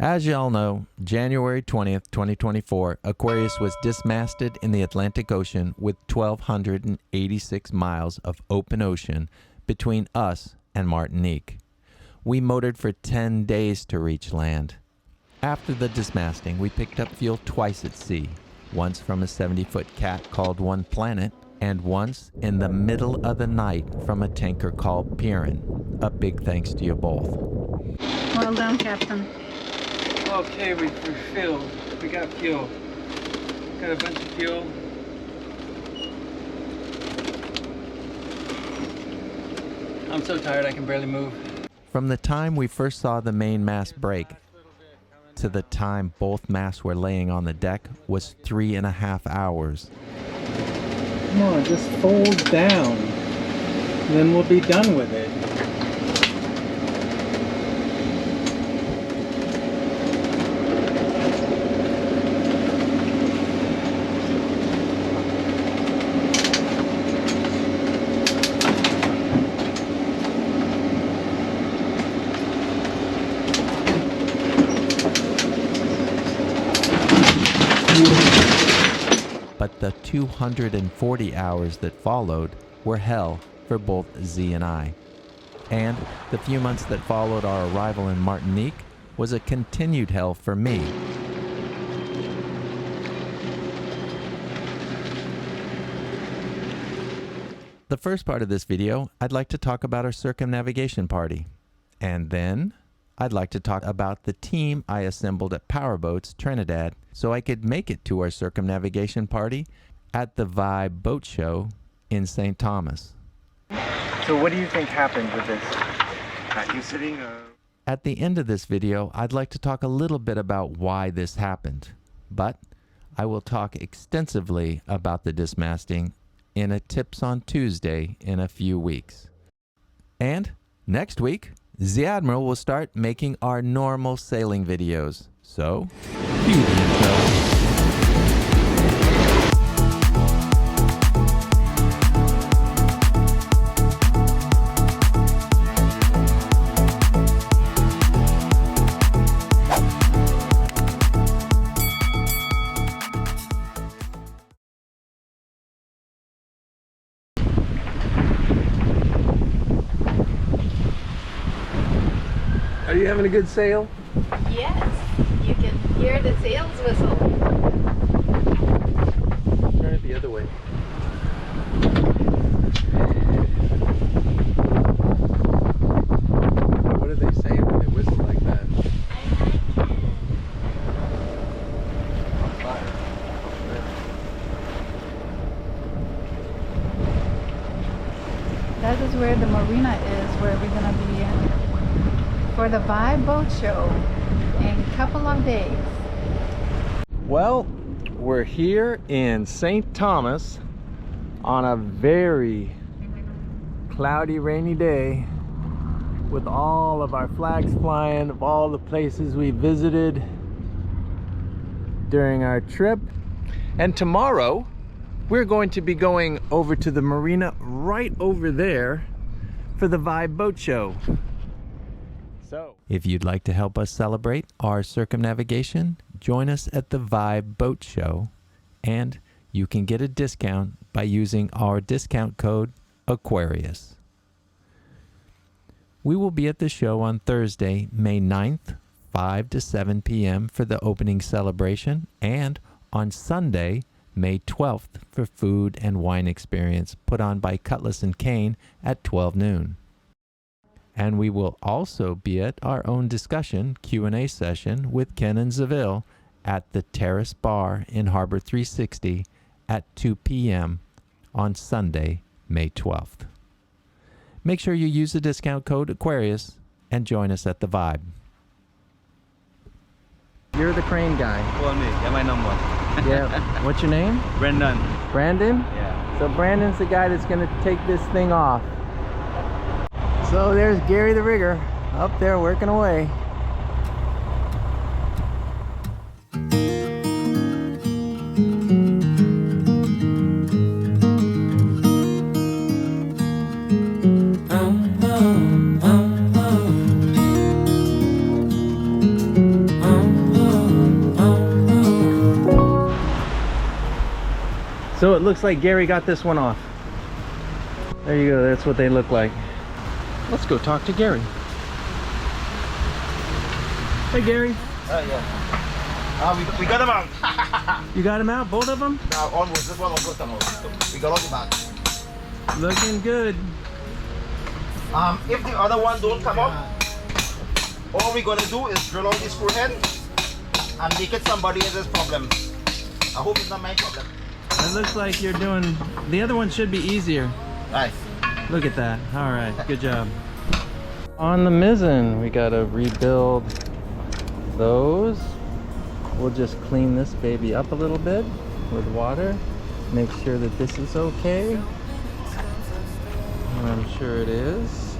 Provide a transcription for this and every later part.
As y'all know, January 20th, 2024, Aquarius was dismasted in the Atlantic Ocean with 1,286 miles of open ocean between us and Martinique. We motored for 10 days to reach land. After the dismasting, we picked up fuel twice at sea, once from a 70-foot cat called One Planet, and once in the middle of the night from a tanker called Piran. A big thanks to you both. Well done, Captain. Okay, we filled. We got fuel. Got a bunch of fuel. I'm so tired I can barely move. From the time we first saw the main mast break to the time both masts were laying on the deck was 3.5 hours. Come on, just fold down. And then we'll be done with it. But the 240 hours that followed were hell for both Z and I. And the few months that followed our arrival in Martinique was a continued hell for me. The first part of this video, I'd like to talk about our circumnavigation party. And then I'd like to talk about the team I assembled at Powerboats Trinidad so I could make it to our circumnavigation party at the Vibe Boat Show in St. Thomas. So what do you think happened with this? You sitting At the end of this video, I'd like to talk a little bit about why this happened, but I will talk extensively about the dismasting in a Tips on Tuesday in a few weeks. And next week, the Admiral will start making our normal sailing videos. So, cue the intro. Are you having a good sail? Yes, you can hear the sails whistle. Turn it the other way. What do they say when they whistle like that? On fire. That is where the marina is, where we're gonna be for the Vibe Boat Show in a couple of days. Well, we're here in St. Thomas on a very cloudy, rainy day with all of our flags flying of all the places we visited during our trip. And tomorrow, we're going to be going over to the marina right over there for the Vibe Boat Show. So, If you'd like to help us celebrate our circumnavigation, join us at the Vibe Boat Show, and you can get a discount by using our discount code Aquarius. We will be at the show on Thursday, May 9th, 5 to 7 p.m. for the opening celebration, and on Sunday, May 12th for food and wine experience put on by Cutlass and Cane at 12 noon. And we will also be at our own discussion Q&A session with Ken and Zaville at the Terrace Bar in Harbor 360 at 2 p.m. on Sunday, May 12th. Make sure you use the discount code Aquarius and join us at the Vibe. you're the crane guy. Call me. Yeah, my number. Yeah. What's your name? Brendan. Brandon? Yeah. So Brandon's the guy that's going to take this thing off. So there's Gary the rigger up there working away. So it looks like Gary got this one off. There you go, that's what they look like. Let's go talk to Gary. Hey Gary. Yeah. We got them out. You got them out, both of them? Almost. This one almost done. We got all the back. Looking good. If the other one don't come up, all we're gonna do is drill out the screw head and make it somebody else's problem. I hope it's not my problem. It looks like you're doing, the other one should be easier. Nice. Look at that. All right, good job. On the mizzen, we gotta rebuild those. We'll just clean this baby up a little bit with water. Make sure that this is okay. And I'm sure it is.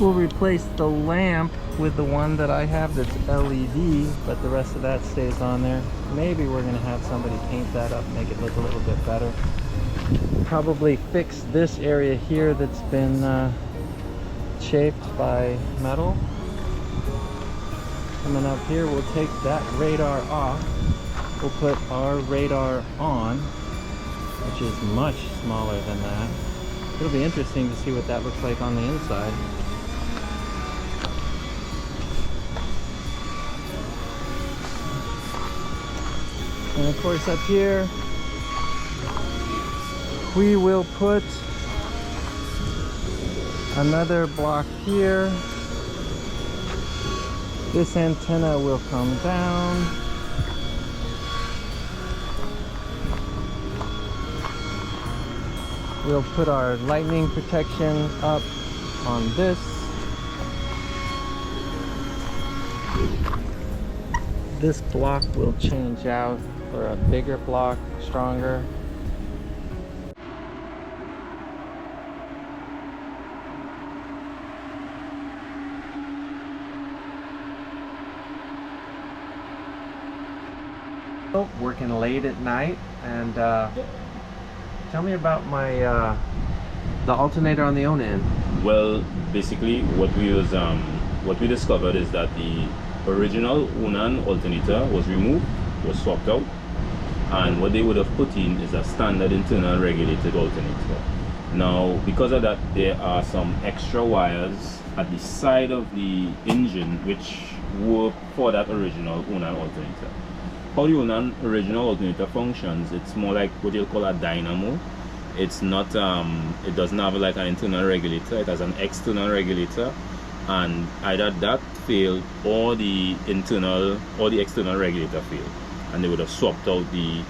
We'll replace the lamp with the one that I have that's LED, but the rest of that stays on there. Maybe we're gonna have somebody paint that up, make it look a little bit better. Probably fix this area here that's been chafed by metal. Coming up here, we'll take that radar off. We'll put our radar on, which is much smaller than that. It'll be interesting to see what that looks like on the inside. And of course up here, we will put another block here. This antenna will come down. We'll put our lightning protection up on this. This block will change out for a bigger block, stronger. Working late at night, and tell me about my the alternator on the own end. Well, basically what we discovered is that the original Unan alternator was removed, was swapped out, and what they would have put in is a standard internal regulated alternator. Now, because of that, there are some extra wires at the side of the engine which were for that original Unan alternator. How the Unan original alternator functions, it's more like what you'll call a dynamo. It's not it doesn't have like an internal regulator, it has an external regulator, and either that failed or the internal or the external regulator failed, and they would have swapped out the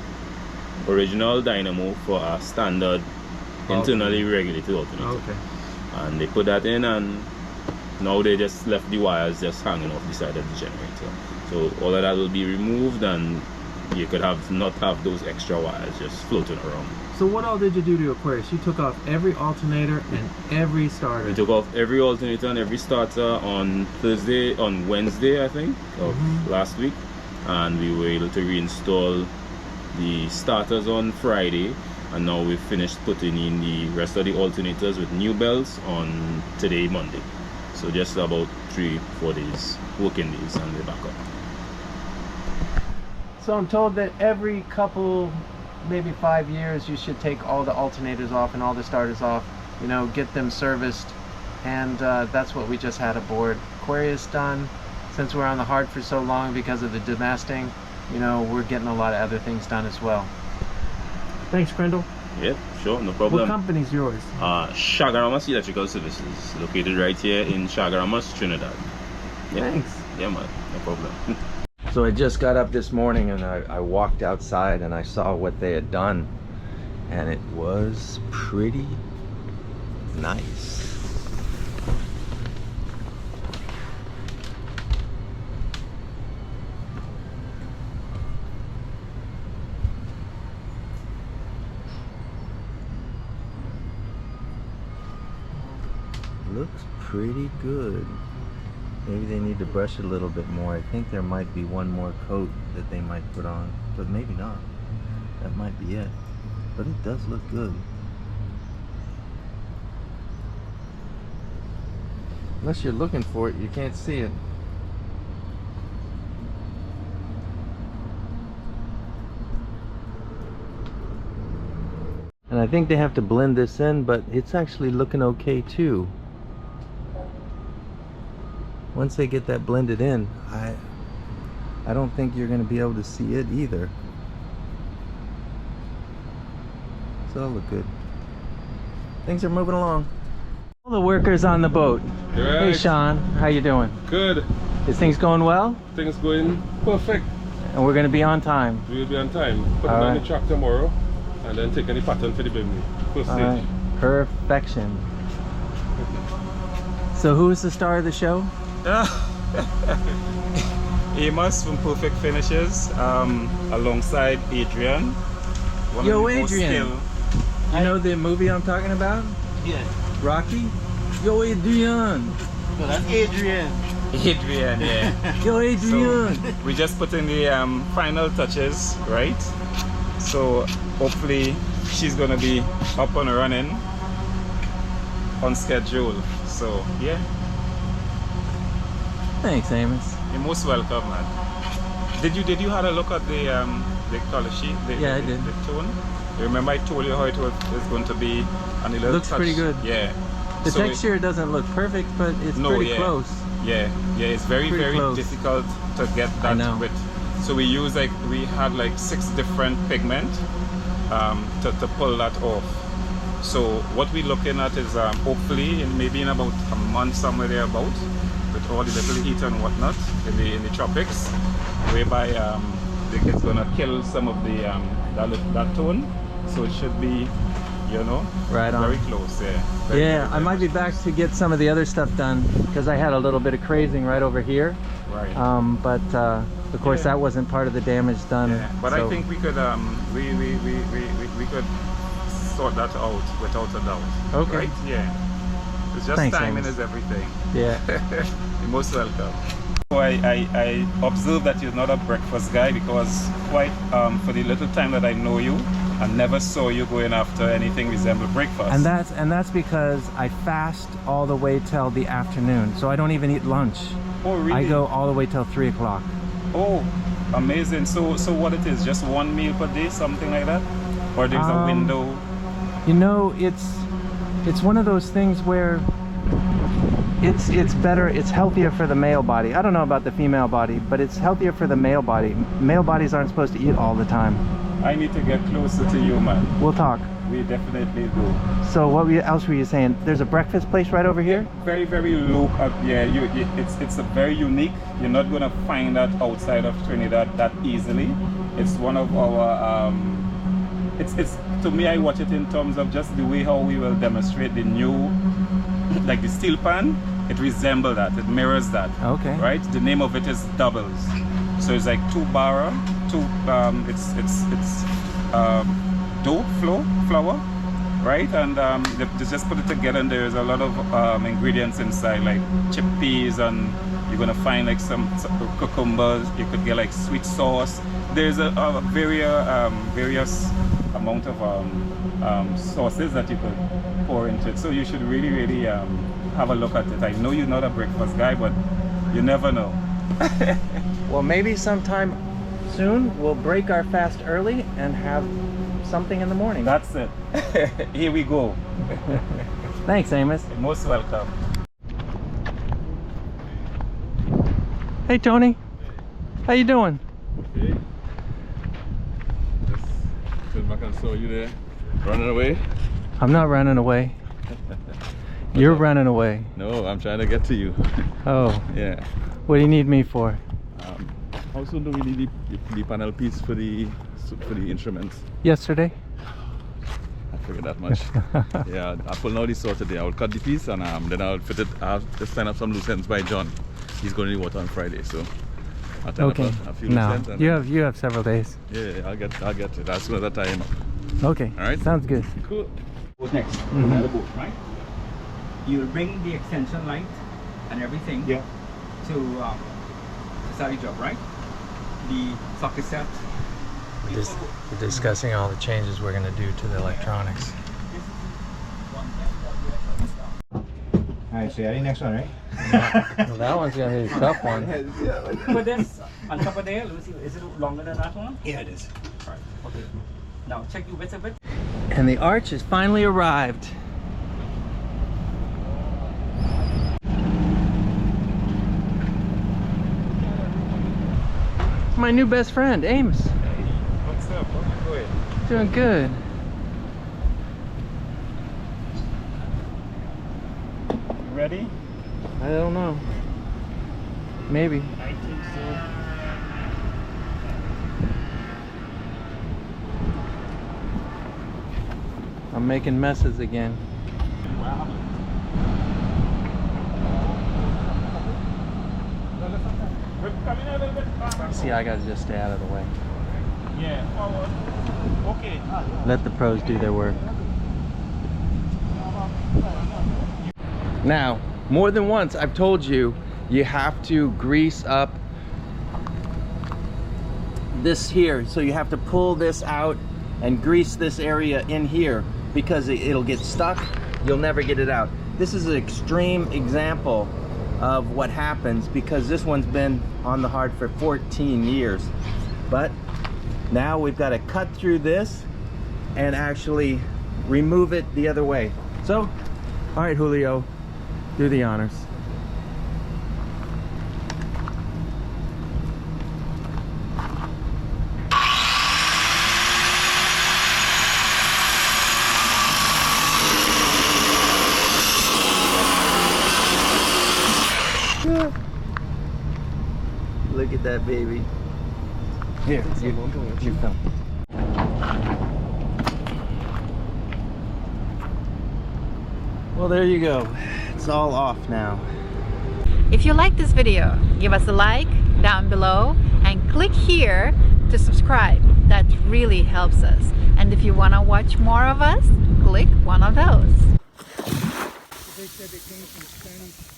original dynamo for a standard internally regulated alternator. Okay. And they put that in, and now they just left the wires just hanging off the side of the generator. So all of that will be removed, and you could not have those extra wires just floating around. So what all did you do to Aquarius? You took off every alternator and every starter. We took off every alternator and every starter on Wednesday, I think, of last week, and we were able to reinstall the starters on Friday, and now we've finished putting in the rest of the alternators with new belts on today, Monday. So just about 3-4 days, working days, and we're back up. So I'm told that every couple, maybe 5 years, you should take all the alternators off and all the starters off, you know, get them serviced, and that's what we just had aboard. Aquarius done. Since we're on the hard for so long because of the dismasting, you know, we're getting a lot of other things done as well. Thanks, Crendel. Yeah, sure, no problem. What company's yours? Chagaramas Electrical Services, located right here in Chagaramas, Trinidad. Yeah. Thanks. Yeah, man, no problem. So I just got up this morning and I walked outside and I saw what they had done, and it was pretty nice. Looks pretty good. Maybe they need to brush it a little bit more. I think there might be one more coat that they might put on, but maybe not. That might be it. But it does look good. Unless you're looking for it, you can't see it. I think they have to blend this in, but it's actually looking okay too. Once they get that blended in, I don't think you're going to be able to see it either. So it'll look good. Things are moving along. All the workers on the boat. Right. Hey Sean, how you doing? Good. Is things going well? Things going perfect. And we're going to be on time. We'll be on time. Put it All on right. the track tomorrow and then take any pattern for the bimini. First All stage. right. Perfection. So who is the star of the show? Amos from Perfect Finishes, alongside Adrian. One Yo, of the most Adrian. skilled- You know the movie I'm talking about? Yeah. Rocky? Yo, Adrian. So that's Adrian. Adrian, yeah. Yo, Adrian. So we just put in the final touches, right? So hopefully she's gonna be up and running on schedule. So yeah, Thanks, Amos. you're most welcome, man. Did you have a look at the color sheet? Yeah, I did. The tone. You remember I told you how it was going to be, and it Looks pretty good. Yeah. The So texture doesn't look perfect, but it's No, pretty yeah. close. Yeah, it's very Pretty close. difficult to get I that know. with. So we had like 6 different pigment to pull that off. So what we're looking at is hopefully maybe in about a month somewhere thereabout, with all the little heat and whatnot in the tropics, whereby it's gonna kill some of the that tone. So it should be, you know, Right on. very close. Yeah. Very, Yeah, very, I might be back to get some of the other stuff done because I had a little bit of crazing right over here. right. But of course Yeah. that wasn't part of the damage done. Yeah, but so- I think we could we could sort that out without a doubt. Okay. Right? Yeah. It's just Thanks, timing Amos. is everything. Yeah. You're most welcome. So I observed that you're not a breakfast guy because quite for the little time that I know you, I never saw you going after anything resembling breakfast. And that's because I fast all the way till the afternoon, so I don't even eat lunch. Oh really? I go all the way till 3 o'clock. Oh, amazing. So what it is? Just one meal per day, something like that, or there's a window? You know, it's one of those things where it's better, it's healthier for the male body. I don't know about the female body, but it's healthier for the male body. Male bodies aren't supposed to eat all the time. I need to get closer to you, man. We'll talk. We definitely do. So what else were you saying? There's a breakfast place right over here? Very, very low. Yeah, it's a very unique. You're not gonna find that outside of Trinidad that easily. It's one of our. It's to me. I watch it in terms of just the way how we will demonstrate the new, like the steel pan. It resembles that. It mirrors that. Okay. Right. The name of it is doubles. So it's like 2 barra, 2. It's dough flour, right? And they just put it together, and there's a lot of ingredients inside, like chickpeas, and you're gonna find like some cucumbers. You could get like sweet sauce. There's a various amount of sauces that you could pour into it. So you should really have a look at it. I know you're not a breakfast guy, but you never know. Well, maybe sometime soon we'll break our fast early and have something in the morning. That's it. Here we go. Thanks, Amos. You're most welcome. Hey, Tony. How you doing? Okay. Just sit back and saw you there, running away. I'm not running away. You're running away. No, I'm trying to get to you. Oh, Yeah. what do you need me for? How soon do we need the panel piece for the instruments? Yesterday? I figured that much. Yeah, I pull now this sort today. I will cut the piece and then I'll fit it. I have to sign up some loose ends by John. He's going to the water on Friday, so I'll tie Okay. up a few loose No, ends. And you have several days. Yeah, I'll get it as soon as I tie him up. Okay. All right. Sounds good. Cool. What's next? Mhm. Another boat, right? You'll bring the extension light and everything to start the job, right? The socket set. We're discussing all the changes we're going to do to the electronics. Alright, so yeah, the next one, right? Well, that one's going to be a tough one. Put this on top of there. Let me see. Is it longer than that one? Yeah, it is. Right. Okay. Now check the width of it. And the arch has finally arrived. My new best friend, Ames. What's up? How you doing? Doing good. You ready? I don't know. Maybe. I think so. I'm making messes again. See, I gotta just stay out of the way. Yeah, forward. Okay. Let the pros do their work. Now, more than once I've told you, you have to grease up this here. So you have to pull this out and grease this area in here because it'll get stuck. You'll never get it out. This is an extreme example of what happens because this one's been on the hard for 14 years. But now we've got to cut through this and actually remove it the other way. So, all right, Julio, do the honors. Look at that baby. Here, you film. Well, there you go. It's all off now. If you like this video, give us a like down below and click here to subscribe. That really helps us. And if you want to watch more of us, click one of those. They said they came from Spanish.